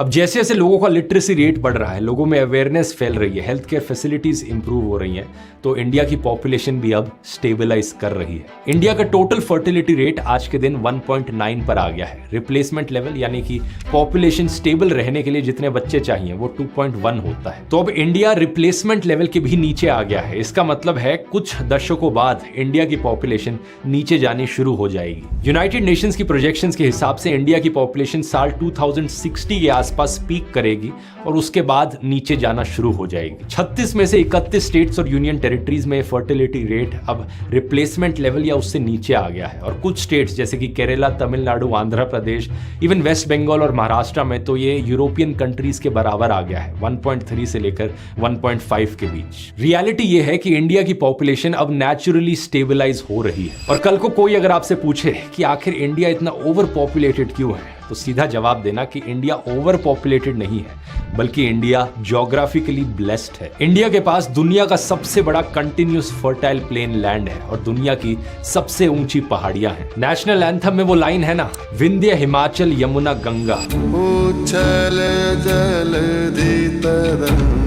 अब जैसे जैसे लोगों का लिटरेसी रेट बढ़ रहा है, लोगों में अवेयरनेस फैल रही है, हेल्थ केयर फैसिलिटीज इंप्रूव हो रही हैं, तो इंडिया की पॉपुलेशन भी अब स्टेबलाइज कर रही है। इंडिया का टोटल फर्टिलिटी रेट आज के दिन 1.9 पर आ गया है। रिप्लेसमेंट लेवल यानी कि पॉपुलेशन स्टेबल रहने के लिए जितने बच्चे चाहिए वो 2.1 होता है। तो अब इंडिया रिप्लेसमेंट लेवल के भी नीचे आ गया है। इसका मतलब है कुछ दशकों बाद इंडिया की पॉपुलेशन नीचे जानी शुरू हो जाएगी। यूनाइटेड नेशंस की प्रोजेक्शंस के हिसाब से इंडिया की पॉपुलेशन साल 2060 के आसपास पीक करेगी और उसके बाद नीचे जाना शुरू हो जाएगी। 36 में से 31 स्टेट्स और यूनियन टेरिटरीज में फर्टिलिटी रेट अब रिप्लेसमेंट लेवल या उससे नीचे आ गया है, और कुछ स्टेट्स जैसे कि केरला, तमिलनाडु, आंध्र प्रदेश, इवन वेस्ट बंगाल और महाराष्ट्र में तो ये यूरोपियन कंट्रीज के बराबर आ गया है, 1.3 से लेकर 1.5 के बीच। रियलिटी ये है कि इंडिया की पॉपुलेशन अब नेचुरली स्टेबलाइज हो रही है। और कल को कोई अगर आपसे पूछे कि आखिर इंडिया इतना ओवर पॉपुलेटेड क्यों है, तो सीधा जवाब देना कि इंडिया ओवर पॉपुलेटेड नहीं है, बल्कि इंडिया ज्योग्राफिकली ब्लेस्ड है। इंडिया के पास दुनिया का सबसे बड़ा कंटिन्यूस फर्टाइल प्लेन लैंड है और दुनिया की सबसे ऊंची पहाड़ियां हैं। नेशनल एंथम में वो लाइन है ना, विंध्य हिमाचल यमुना गंगा। उछल जलधि तरंग।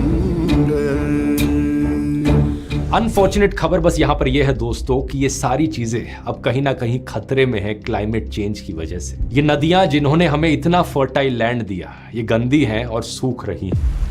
अनफॉर्चुनेट खबर बस यहां पर यह है दोस्तों कि ये सारी चीजें अब कहीं ना कहीं खतरे में है क्लाइमेट चेंज की वजह से। ये नदियां जिन्होंने हमें इतना फर्टाइल लैंड दिया, ये गंदी हैं और सूख रही हैं।